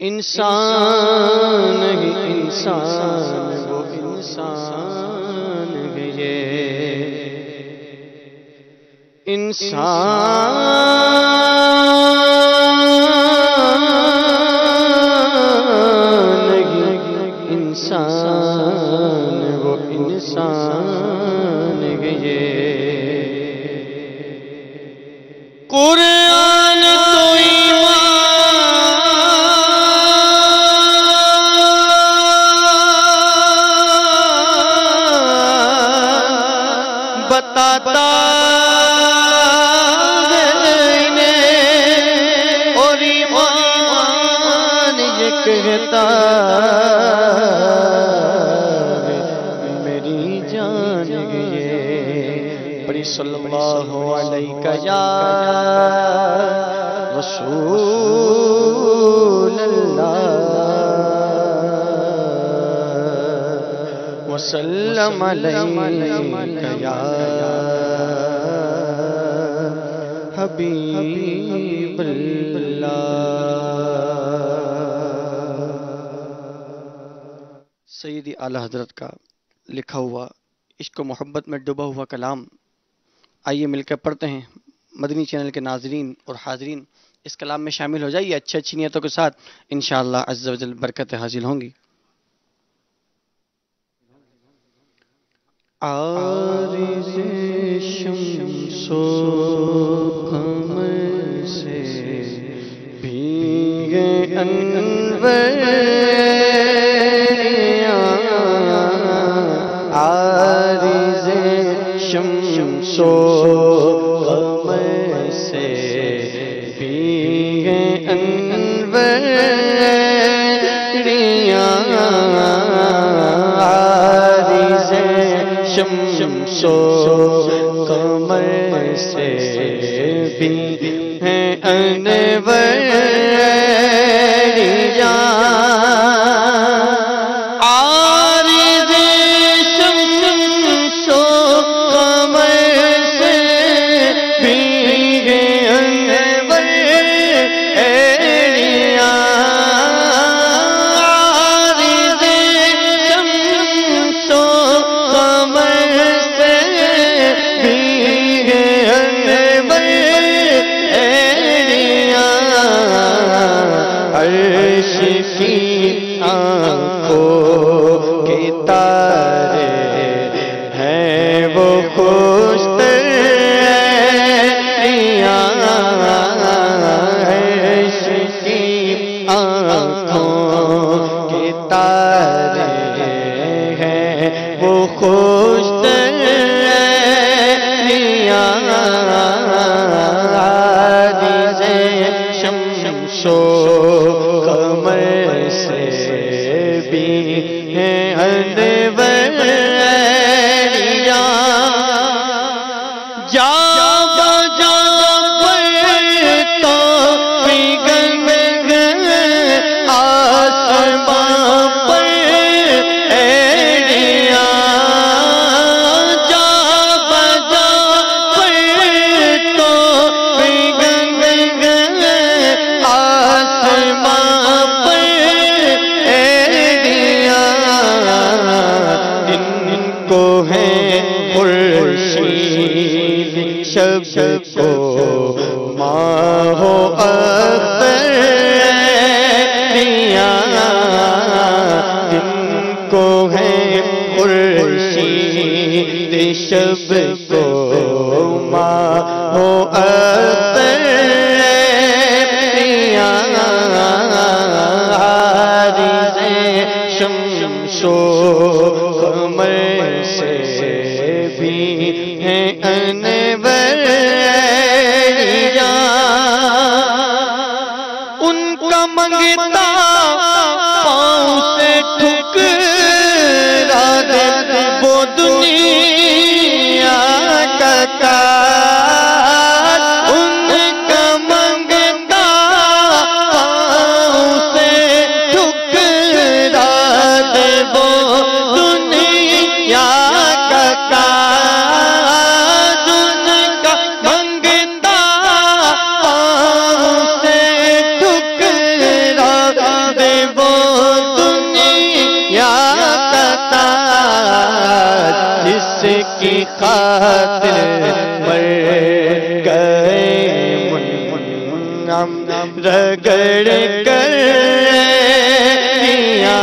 انسان ہی انسان وہ انسان ہے یہ انسان ہی انسان وہ انسان ہے یہ قرآن تو بتاتا ہے انہیں اور ایمان یہ کہتا ہے میری جان یہ بڑی صلی اللہ علیہ یا رسول اللہ وسلم علیہ یا حبیب اللہ۔ سیدی اعلی حضرت کا لکھا ہوا عشق و محبت میں ڈوبا ہوا کلام، آئیے مل کر پڑھتے ہیں۔ مدنی چینل کے ناظرین اور حاضرین اس کلام میں شامل ہو جائیے، اچھی اچھی نیتوں کے ساتھ انشاءاللہ عز و جل برکتیں حاصل ہوں گی۔ عارض شمس و قمر سے بھیگے انوریاں، عارض شمس و قمر سے بھیگے انوریاں، شمس و قمر سے بھی ہیں انوریاں، عارض شمس و قمر سے بھی ہیں انوریاں، عارض شمس و عرش کی آنکھوں کے تارے ہیں وہ خوشتریاں، عرش کی آنکھوں کے تارے ہیں وہ خوشتریاں، عارض شمس و قمر سے بھی ہیں انوریاں، جا بجا پر تو بگل آسمان پر ایڑیاں، جا بجا پر تو بگل آسمان پر ایڑیاں، ان کو ہے خورشید شب کو ماہ و اختریاں، ان کو ہے خورشید شب کو ماہ و اختریاں، عارض شمس و قمر سے بھی ہیں انوریاں، ان کا منگتا پاؤں سے ٹھکرا دے وہ دنیا کا کار، ان کا منگتا پاؤں سے ٹھکرا دے وہ دنیا کا کار، ان کا منگتا پاؤں سے ٹھکرا رگڑ کر دیا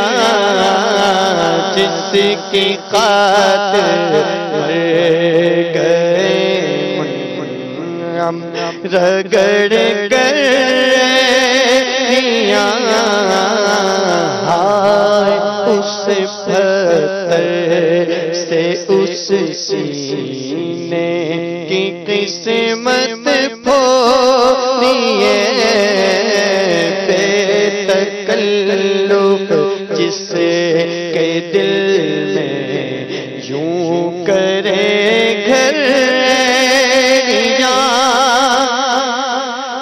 جس کی خاطر مر گئے منعم رگڑ کر دیا ہائے اس پتھر سے اس سینے کی قسمت پھوڑیے بے تکلف جس کے دل میں یوں کرے گھر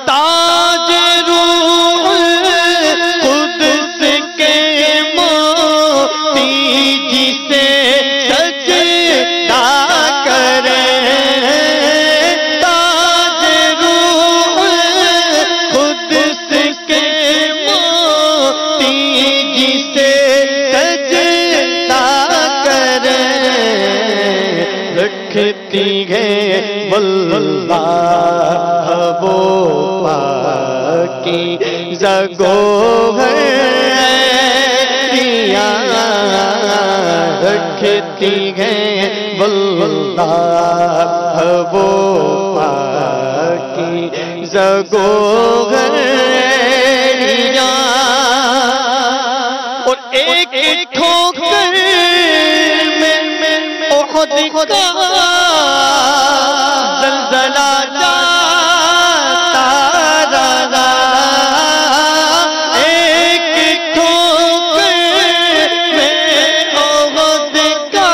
تاج روح قدس کے موتی جسے سجدہ کرے تاج روح قدس کے موتی جسے سجدہ کرے رکھتی ہے واللہ وہ پاکی زگوہر دیا رکھتی ہے واللہ وہ پاکی زگوہر دیا اور ایک ٹھوکر میں احد کا زلزلہ جاتا رہا ایک ٹھوکر میں احد کا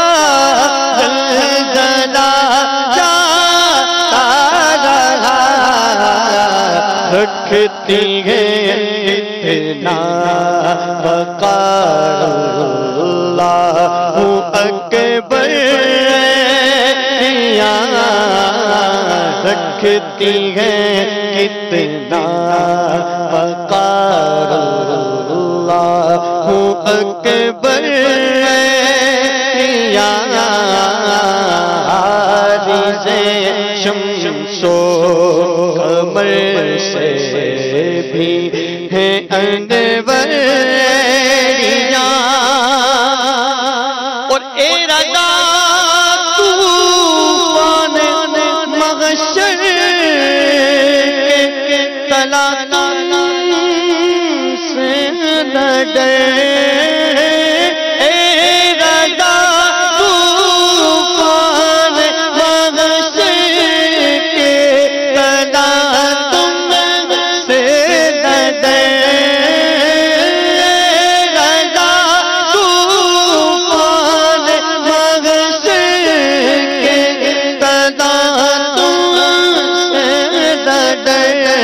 زلزلہ جاتا رہا رکھتی ہے اتنا وقار اللہ اکبر رکھتی ہے کتنا وقار اللہ اکبر حارس شمس و قمر سے بھی ہے انور اور ارادہ طوفان محشر کے تلاطم سے نہ ڈرے ارادہ طوفان محشر کے تلاطم سے نہ ڈرے ارادہ طوفان محشر کے تلاطم سے نہ ڈرے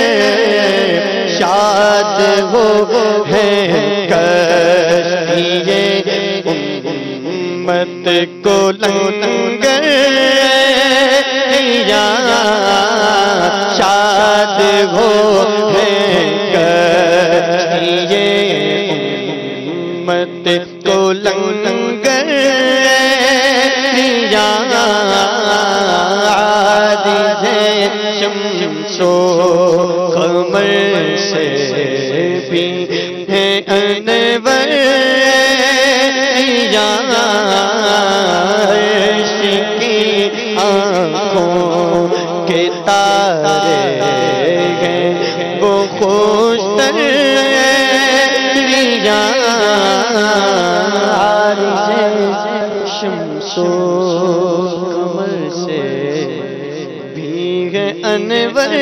شاد وہ ہے کشتی امت کو لنگر یا شاد وہ ہے کشتی امت کو لنگر یا عارض شمس و قمر سے بھی ہے انور یا عرش کی آنکھوں کے تارے ہیں وہ خوشتر یا عارض شمس و قمر سے بھی ہے انور